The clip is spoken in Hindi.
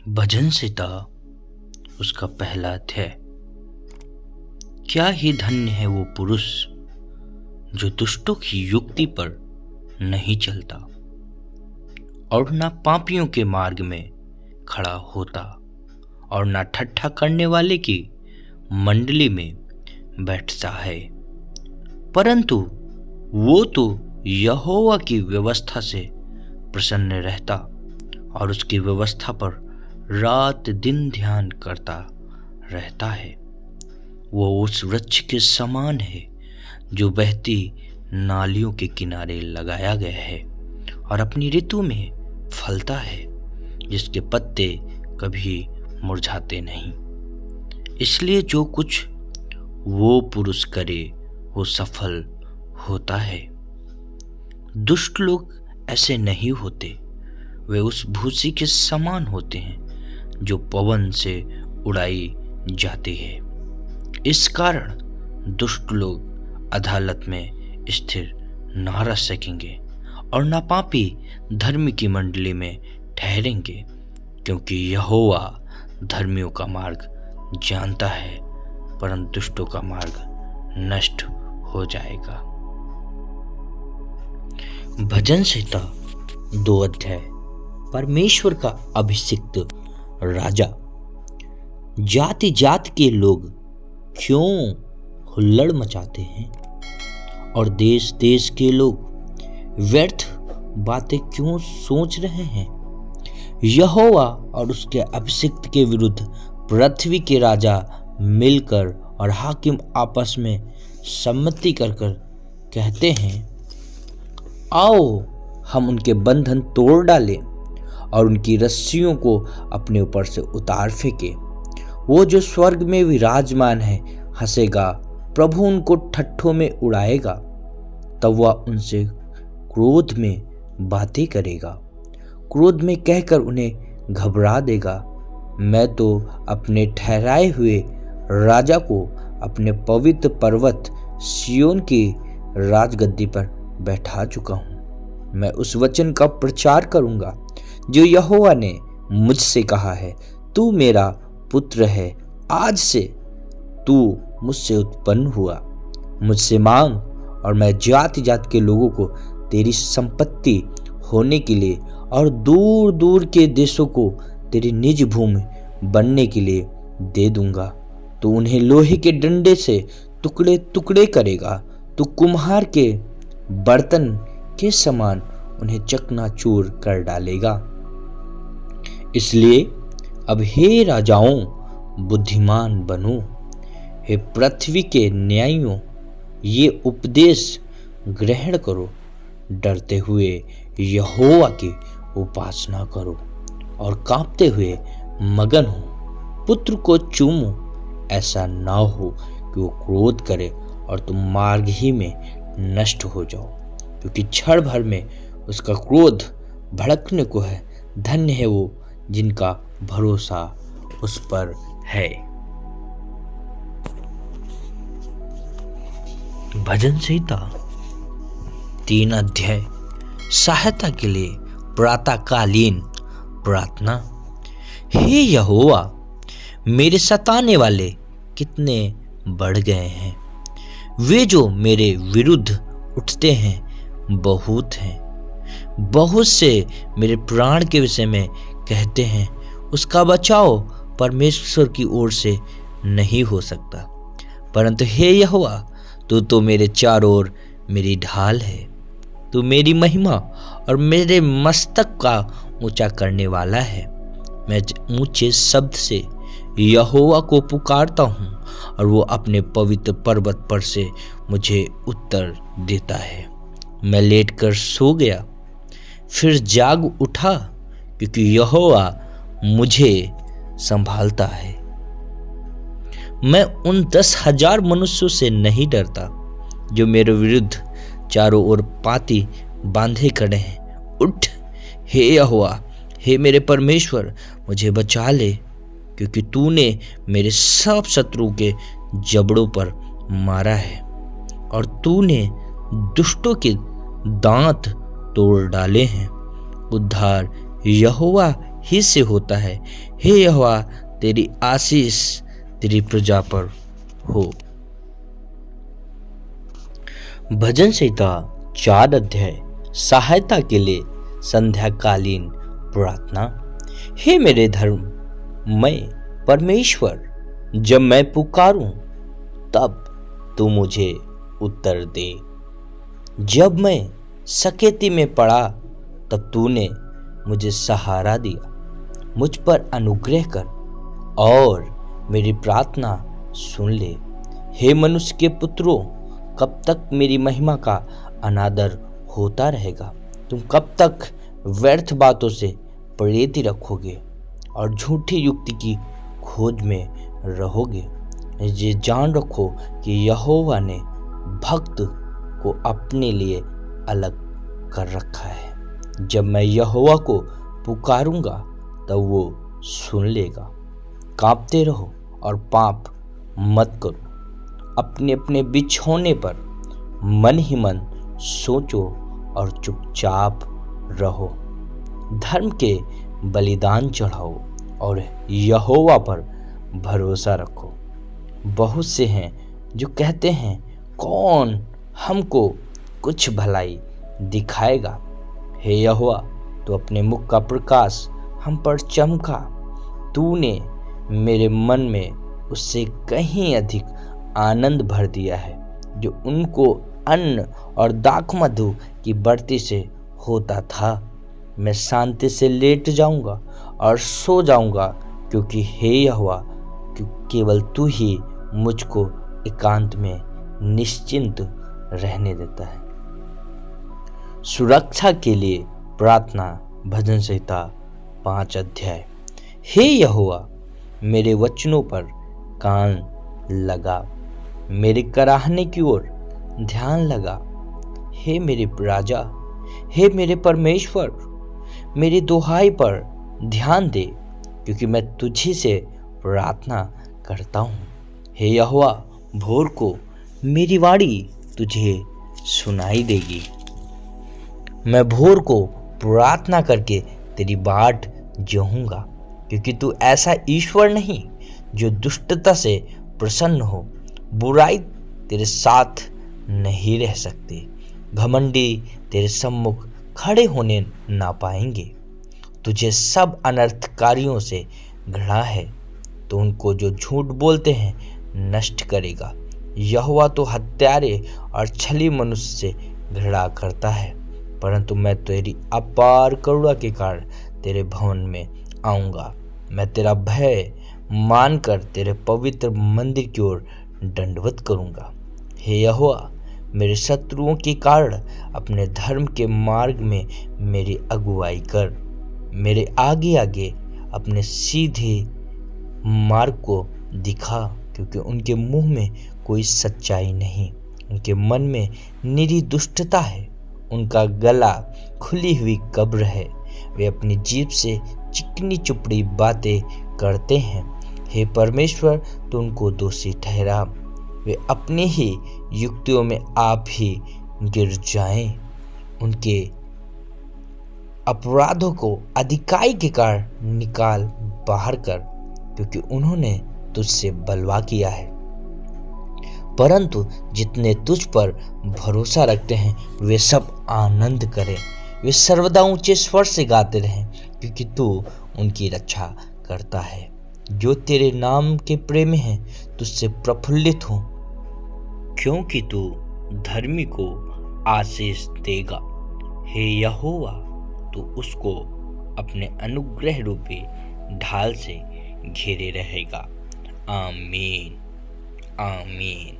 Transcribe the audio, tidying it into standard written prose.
भजन संहिता उसका पहला अध्याय। क्या ही धन्य है वो पुरुष जो दुष्टों की युक्ति पर नहीं चलता और ना पापियों के मार्ग में खड़ा होता और ना ठट्ठा करने वाले की मंडली में बैठता है, परंतु वो तो यहोवा की व्यवस्था से प्रसन्न रहता और उसकी व्यवस्था पर रात दिन ध्यान करता रहता है। वो उस वृक्ष के समान है जो बहती नालियों के किनारे लगाया गया है और अपनी ऋतु में फलता है, जिसके पत्ते कभी मुरझाते नहीं। इसलिए जो कुछ वो पुरुष करे वो सफल होता है। दुष्ट लोग ऐसे नहीं होते, वे उस भूसी के समान होते हैं जो पवन से उड़ाई जाती है। इस कारण दुष्ट लोग अदालत में स्थिर न रह सकेंगे और ना पापी धर्मी की मंडली में ठहरेंगे, क्योंकि यहोवा धर्मियों का मार्ग जानता है, परंतु दुष्टों का मार्ग नष्ट हो जाएगा। भजन संहिता 2 अध्याय। परमेश्वर का अभिषिक्त राजा। जाति जाति के लोग क्यों हुल्लड़ मचाते हैं और देश देश के लोग व्यर्थ बातें क्यों सोच रहे हैं। यहोवा और उसके अभिषिक्त के विरुद्ध पृथ्वी के राजा मिलकर और हाकिम आपस में सम्मति कर कहते हैं, आओ हम उनके बंधन तोड़ डालें और उनकी रस्सियों को अपने ऊपर से उतार फेंके। वो जो स्वर्ग में विराजमान है हंसेगा, प्रभु उनको ठट्ठों में उड़ाएगा। तब वह उनसे क्रोध में बातें करेगा, क्रोध में कहकर उन्हें घबरा देगा। मैं तो अपने ठहराए हुए राजा को अपने पवित्र पर्वत सिय्योन की राजगद्दी पर बैठा चुका हूँ। मैं उस वचन का प्रचार करूंगा जो यहोवा ने मुझसे कहा है, तू मेरा पुत्र है, आज से तू मुझसे उत्पन्न हुआ। मुझसे मांग और मैं जाति जाति के लोगों को तेरी संपत्ति होने के लिए और दूर दूर के देशों को तेरी निज भूमि बनने के लिए दे दूंगा। तू उन्हें लोहे के डंडे से टुकड़े टुकड़े करेगा, तू कुम्हार के बर्तन के समान उन्हें चकनाचूर कर डालेगा। इसलिए अब हे राजाओं बुद्धिमान बनो, हे पृथ्वी के न्यायियों ये उपदेश ग्रहण करो। डरते हुए यहोवा की उपासना करो और कांपते हुए मगन हो। पुत्र को चूमो, ऐसा ना हो कि वो क्रोध करे और तुम मार्ग ही में नष्ट हो जाओ, क्योंकि क्षण भर में उसका क्रोध भड़कने को है। धन्य है वो जिनका भरोसा उस पर है। भजन संहिता 3 अध्याय। सहायता के लिए प्रातःकालीन प्रार्थना। हे यहोवा, मेरे सताने वाले कितने बढ़ गए हैं, वे जो मेरे विरुद्ध उठते हैं बहुत हैं। बहुत से मेरे प्राण के विषय में कहते हैं, उसका बचाव परमेश्वर की ओर से नहीं हो सकता। परंतु हे यहोवा, तू तो मेरे चारों ओर मेरी ढाल है। तू मेरी महिमा और मेरे मस्तक का ऊंचा करने वाला है। मैं ऊंचे शब्द से यहोवा को पुकारता हूँ और वो अपने पवित्र पर्वत पर से मुझे उत्तर देता है। मैं लेटकर सो गया, फिर जाग उठा, क्योंकि यहोवा मुझे संभालता है। मैं उन 10,000 मनुष्यों से नहीं डरता जो मेरे विरुद्ध चारों ओर पाती बांधे खड़े हैं। उठ हे यहोवा, हे मेरे परमेश्वर, मुझे बचा ले, क्योंकि तूने मेरे सब शत्रु के जबड़ों पर मारा है और तूने दुष्टों के दांत तोड़ डाले हैं। उद्धार यहोवा ही से होता है। हे यहोवा, तेरी आशीष तेरी प्रजा पर हो। भजन संहिता 4 अध्याय। सहायता के लिए संध्याकालीन प्रार्थना। हे मेरे धर्ममय परमेश्वर, जब मैं पुकारूं तब तू मुझे उत्तर दे। जब मैं सकेती में पड़ा तब तूने मुझे सहारा दिया। मुझ पर अनुग्रह कर और मेरी प्रार्थना सुन ले। हे मनुष्य के पुत्रों, कब तक मेरी महिमा का अनादर होता रहेगा? तुम कब तक व्यर्थ बातों से प्रेरित रखोगे और झूठी युक्ति की खोज में रहोगे? ये जान रखो कि यहोवा ने भक्त को अपने लिए अलग कर रखा है। जब मैं यहोवा को पुकारूंगा तब वो सुन लेगा। कांपते रहो और पाप मत करो। अपने अपने बिछौने पर मन ही मन सोचो और चुपचाप रहो। धर्म के बलिदान चढ़ाओ और यहोवा पर भरोसा रखो। बहुत से हैं जो कहते हैं, कौन हमको कुछ भलाई दिखाएगा? हे यहोवा, तो अपने मुख का प्रकाश हम पर चमका। तूने मेरे मन में उससे कहीं अधिक आनंद भर दिया है जो उनको अन्न और दाखमधु की बढ़ती से होता था। मैं शांति से लेट जाऊंगा और सो जाऊंगा, क्योंकि हे यहोवा, केवल तू ही मुझको एकांत में निश्चिंत रहने देता है। सुरक्षा के लिए प्रार्थना। भजन संहिता 5 अध्याय। हे यहोवा, मेरे वचनों पर कान लगा, मेरे कराहने की ओर ध्यान लगा। हे मेरे राजा, हे मेरे परमेश्वर, मेरी दुहाई पर ध्यान दे, क्योंकि मैं तुझी से प्रार्थना करता हूँ। हे यहोवा, भोर को मेरी वाणी तुझे सुनाई देगी। मैं भोर को प्रार्थना करके तेरी बाट जोहूंगा, क्योंकि तू ऐसा ईश्वर नहीं जो दुष्टता से प्रसन्न हो। बुराई तेरे साथ नहीं रह सकती। घमंडी तेरे सम्मुख खड़े होने ना पाएंगे। तुझे सब अनर्थकारियों से घृणा है, तो उनको जो झूठ बोलते हैं नष्ट करेगा। यहोवा तो हत्यारे और छली मनुष्य से घृणा करता है, परंतु मैं तेरी अपार करुणा के कारण तेरे भवन में आऊँगा। मैं तेरा भय मानकर तेरे पवित्र मंदिर की ओर दंडवत करूँगा। हे यहोवा, मेरे शत्रुओं के कारण अपने धर्म के मार्ग में मेरी अगुवाई कर। मेरे आगे आगे अपने सीधे मार्ग को दिखा, क्योंकि उनके मुंह में कोई सच्चाई नहीं। उनके मन में निरी दुष्टता है। उनका गला खुली हुई कब्र है। वे अपनी जीभ से चिकनी चुपड़ी बातें करते हैं। हे परमेश्वर, तो उनको दोषी ठहरा। वे अपनी ही युक्तियों में आप ही गिर जाएं। उनके अपराधों को अधिकाई के कारण निकाल बाहर कर, क्योंकि उन्होंने तुझसे बलवा किया है। परंतु जितने तुझ पर भरोसा रखते हैं वे सब आनंद करें। वे सर्वदा ऊंचे स्वर से गाते रहें, क्योंकि तू उनकी रक्षा करता है। जो तेरे नाम के प्रेमी हैं तुझसे प्रफुल्लित हो, क्योंकि तू धर्मी को आशीष देगा। हे यहोवा, तू उसको अपने अनुग्रह रूपी ढाल से घेरे रहेगा। आमीन, आमीन।